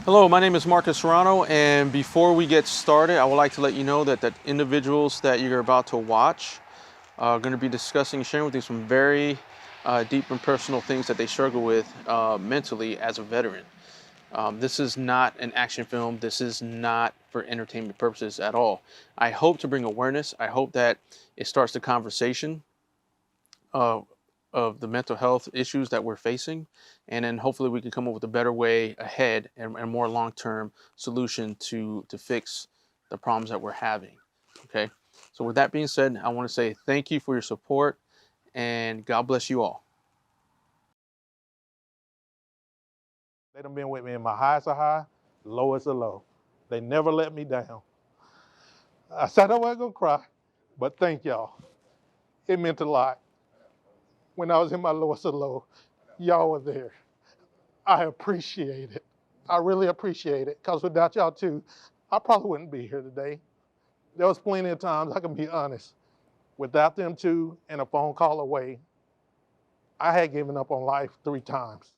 Hello, my name is Marcus Serrano, and before we get started, I would like to let you know that the individuals that you're about to watch are going to be discussing and sharing with you some very deep and personal things that they struggle with mentally as a veteran. This is not an action film. This is not for entertainment purposes at all. I hope to bring awareness. I hope that it starts the conversation uh, of the mental health issues that we're facing, and then hopefully we can come up with a better way ahead and more long-term solution to fix the problems that we're having. Okay, so with that being said, I want to say thank you for your support, and God bless you all. They done been with me in my highs are high, lowest are low. They never let me down. I said I wasn't gonna cry, but thank y'all. It meant a lot. When I was in my lowest of low, y'all were there. I appreciate it. I really appreciate it, because without y'all too, I probably wouldn't be here today. There was plenty of times, I can be honest, without them two and a phone call away, I had given up on life 3 times.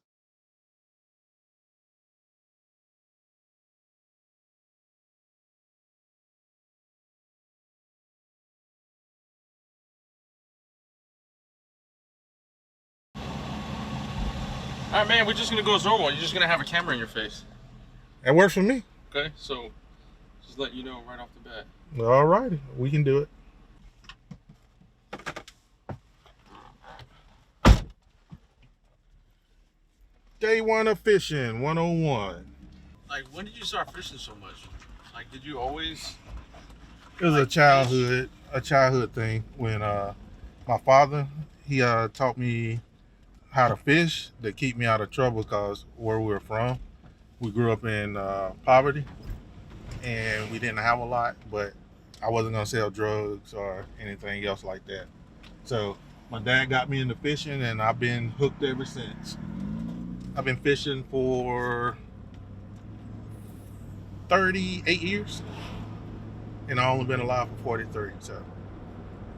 All right, man. We're just gonna go as normal. You're just gonna have a camera in your face. That works for me. Okay, so just let you know right off the bat. All righty, we can do it. Day one of fishing 101. Like, when did you start fishing so much? Like, did you always? It was a childhood thing when my father, he taught me how to fish to keep me out of trouble, because where we were from, we grew up in poverty and we didn't have a lot, but I wasn't gonna sell drugs or anything else like that. So my dad got me into fishing and I've been hooked ever since. I've been fishing for 38 years and I've only been alive for 43. So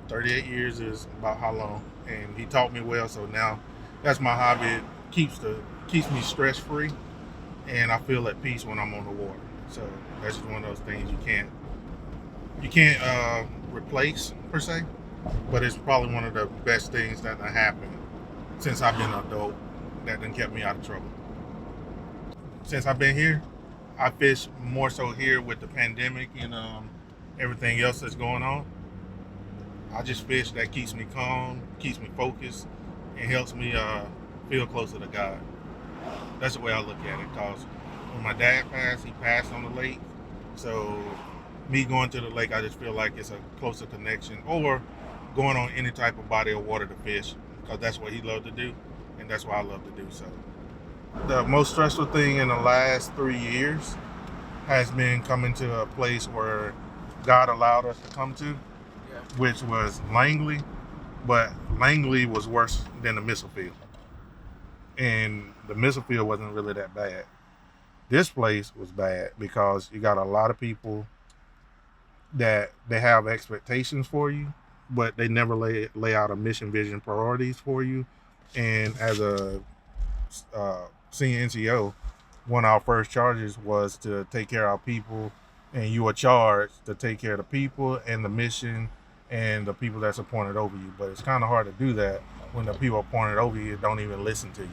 38 years is about how long. And he taught me well, so now that's my hobby. It keeps me stress free, and I feel at peace when I'm on the water. So that's just one of those things you can't replace per se, but it's probably one of the best things that happened since I've been an adult that done kept me out of trouble. Since I've been here, I fish more so here with the pandemic and everything else that's going on. I just fish that keeps me calm, keeps me focused, and helps me feel closer to God. That's the way I look at it. Cause when my dad passed, he passed on the lake. So me going to the lake, I just feel like it's a closer connection. Or going on any type of body of water to fish, because that's what he loved to do, and that's what I love to do. So the most stressful thing in the last 3 years has been coming to a place where God allowed us to come to, which was Langley, but Langley was worse than the missile field. And the missile field wasn't really that bad. This place was bad because you got a lot of people that they have expectations for you, but they never lay out a mission, vision, priorities for you. And as a senior NCO, one of our first charges was to take care of our people, and you are charged to take care of the people and the mission and the people that's appointed over you. But it's kind of hard to do that when the people appointed over you don't even listen to you.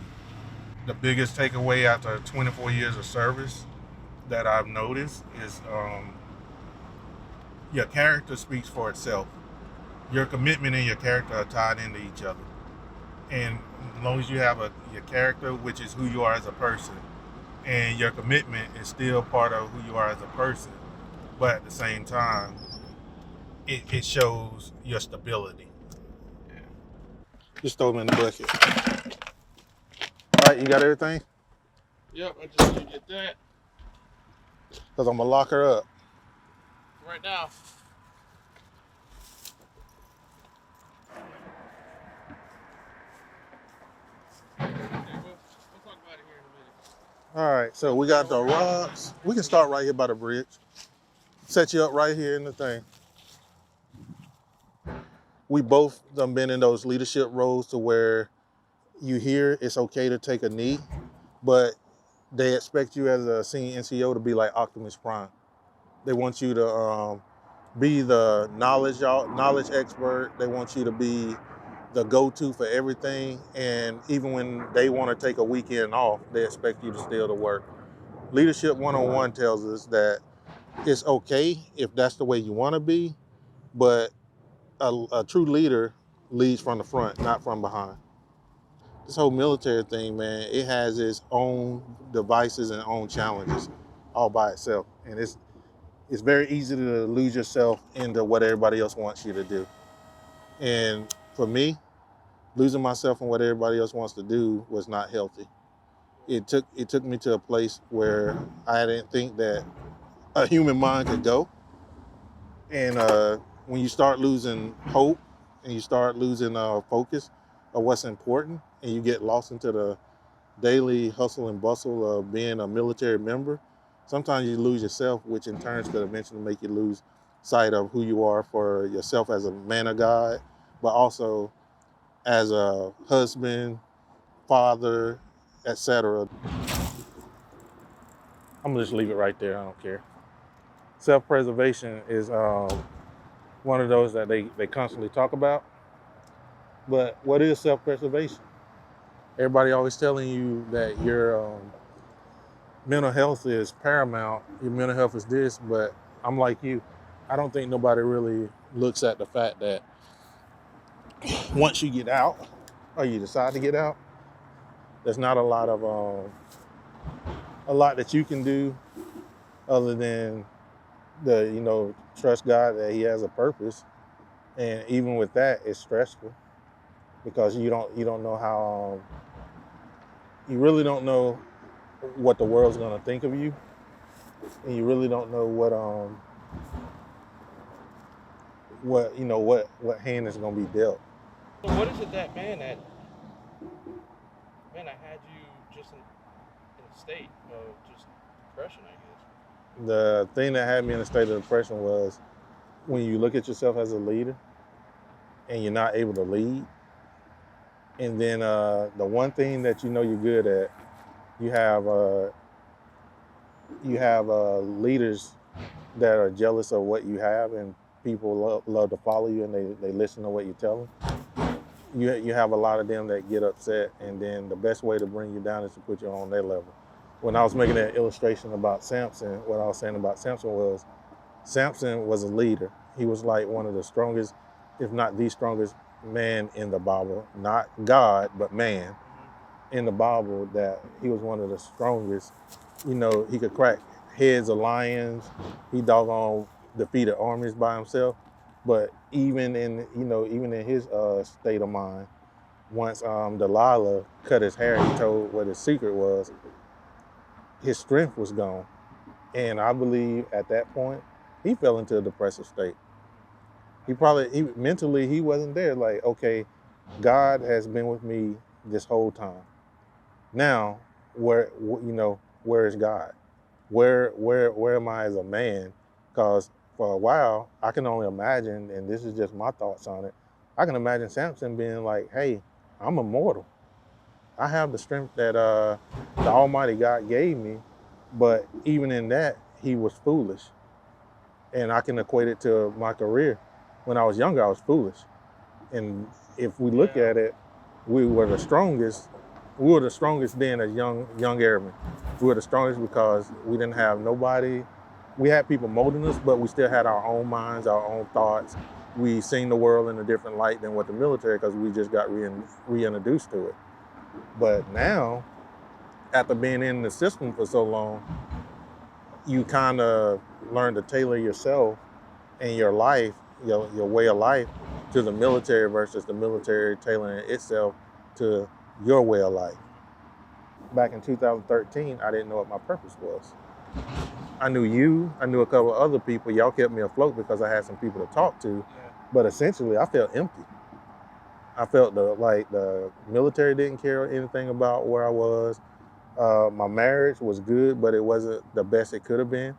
The biggest takeaway after 24 years of service that I've noticed is your character speaks for itself. Your commitment and your character are tied into each other. And as long as you have your character, which is who you are as a person, and your commitment is still part of who you are as a person, but at the same time, it shows your stability. Yeah. Just throw them in the bucket. All right, you got everything? Yep, I just need to get that Because I'm going to lock her up. right now. Okay, we'll talk about it here in a minute. All right, so we got the rods. We can start right here by the bridge. Set you up right here in the thing. We both done been in those leadership roles to where you hear it's okay to take a knee, but They expect you as a senior NCO to be like Optimus Prime. They want you to be the knowledge expert. They want you to be the go-to for everything. And even when they want to take a weekend off, they expect you to still to work. Leadership 101 tells us that it's okay if that's the way you want to be, but a true leader leads from the front, not from behind. This whole military thing, man, it has its own devices and own challenges all by itself. And it's very easy to lose yourself into what everybody else wants you to do. And for me, losing myself in what everybody else wants to do was not healthy. It took me to a place where I didn't think that a human mind could go. And when you start losing hope and you start losing focus of what's important, and you get lost into the daily hustle and bustle of being a military member, sometimes you lose yourself, which in turn could eventually make you lose sight of who you are for yourself as a man of God, but also as a husband, father, etc. I'm gonna just leave it right there. I don't care. Self-preservation is one of those that they constantly talk about. But what is self-preservation? Everybody always telling you that your mental health is paramount. Your mental health is this, but I'm like you. I don't think nobody really looks at the fact that once you get out, or you decide to get out, there's not a lot that you can do other than trust God that He has a purpose. And even with that, it's stressful because you don't know how you really don't know what the world's gonna think of you, and you really don't know what hand is gonna be dealt. So what is it that had you just in a state of just depression, I guess? The thing that had me in a state of depression was when you look at yourself as a leader and you're not able to lead, and then the one thing that you know you're good at, you have leaders that are jealous of what you have, and people love to follow you, and they listen to what you tell them. You have a lot of them that get upset, and then the best way to bring you down is to put you on their level. When I was making that illustration about Samson, what I was saying about Samson was a leader. He was like one of the strongest, if not the strongest man in the Bible. Not God, but man in the Bible, that he was one of the strongest. He could crack heads of lions. He doggone defeated armies by himself. But even in his state of mind, once Delilah cut his hair, he told what his secret was, his strength was gone. And I believe at that point, he fell into a depressive state. Mentally, he wasn't there. Like, okay, God has been with me this whole time. Now, where is God? Where am I as a man? Because for a while, I can only imagine, and this is just my thoughts on it, I can imagine Samson being like, hey, I'm immortal. I have the strength that the Almighty God gave me, but even in that, he was foolish. And I can equate it to my career. When I was younger, I was foolish. And if we look at it, we were the strongest. We were the strongest then as young airmen. We were the strongest because we didn't have nobody. We had people molding us, but we still had our own minds, our own thoughts. We seen the world in a different light than what the military, because we just got reintroduced to it. But now, after being in the system for so long, you kind of learn to tailor yourself and your life, your way of life, to the military versus the military tailoring itself to your way of life. Back in 2013, I didn't know what my purpose was. I knew I knew a couple of other people. Y'all kept me afloat because I had some people to talk to, but essentially I felt empty. I felt the military didn't care anything about where I was. My marriage was good, but it wasn't the best it could have been.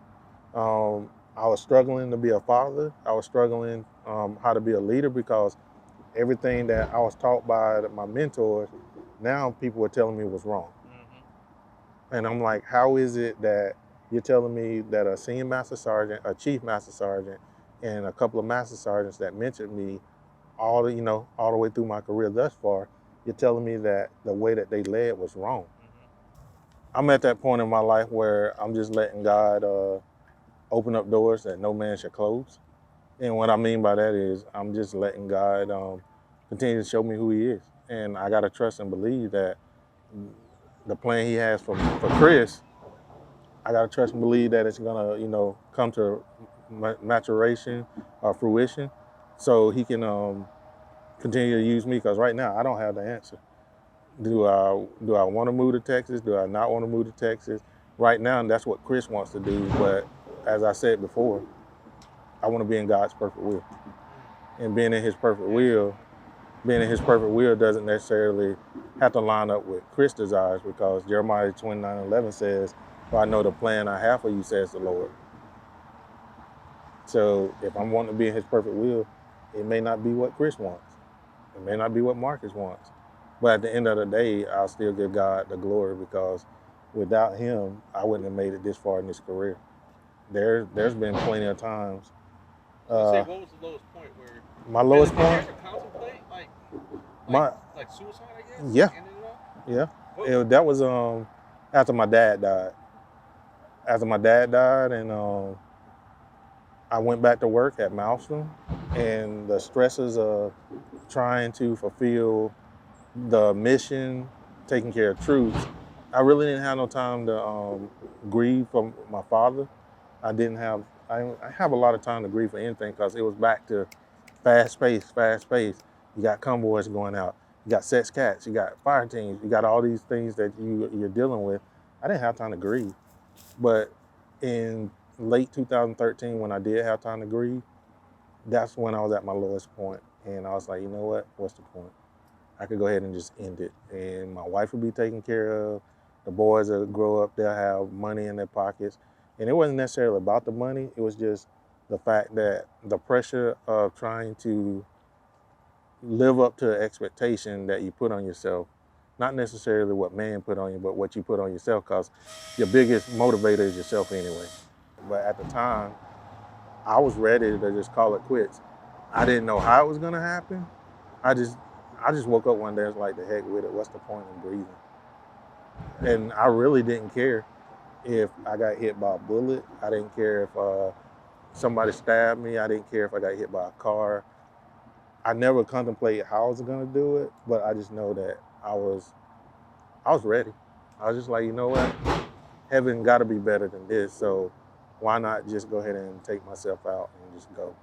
I was struggling to be a father. I was struggling how to be a leader, because everything that I was taught by my mentors, now people were telling me was wrong. And I'm like, how is it that you're telling me that a senior master sergeant, a chief master sergeant, and a couple of master sergeants that mentored me all the way through my career thus far, you're telling me that the way that they led was wrong? I'm at that point in my life where I'm just letting God open up doors that no man should close. And what I mean by that is I'm just letting God continue to show me who He is. And I got to trust and believe that the plan He has for Chris, I got to trust and believe that it's going to, come to maturation or fruition so He can continue to use me, because right now I don't have the answer. Do I want to move to Texas? Do I not want to move to Texas? Right now, that's what Chris wants to do. But as I said before, I want to be in God's perfect will. And being in His perfect will doesn't necessarily have to line up with Chris' desires, because Jeremiah 29:11 says, "For I know the plan I have for you, says the Lord." So if I'm wanting to be in His perfect will, it may not be what Chris wants. It may not be what Marcus wants. But at the end of the day, I'll still give God the glory, because without Him, I wouldn't have made it this far in this career. There's been plenty of times. What was the lowest point where? My lowest point? Did you ever contemplate like suicide? I guess. Yeah. Ended it all? That was after my dad died. And I went back to work at Maelstrom, and the stresses of trying to fulfill the mission, taking care of troops, I really didn't have no time to grieve for my father. I have a lot of time to grieve for anything, because it was back to fast pace. You got convoys going out, you got sex cats, you got fire teams, you got all these things that you're dealing with. I didn't have time to grieve. But in late 2013, when I did have time to grieve, that's when I was at my lowest point. And I was like, you know what? What's the point? I could go ahead and just end it. And my wife would be taken care of. The boys will grow up, they'll have money in their pockets. And it wasn't necessarily about the money. It was just the fact that the pressure of trying to live up to the expectation that you put on yourself, not necessarily what man put on you, but what you put on yourself, because your biggest motivator is yourself anyway. But at the time, I was ready to just call it quits. I didn't know how it was gonna happen. I just woke up one day and was like, the heck with it, what's the point in breathing? And I really didn't care if I got hit by a bullet. I didn't care if somebody stabbed me. I didn't care if I got hit by a car. I never contemplated how I was gonna do it, but I just know that I was ready. I was just like, you know what? Heaven gotta be better than this, so why not just go ahead and take myself out and just go?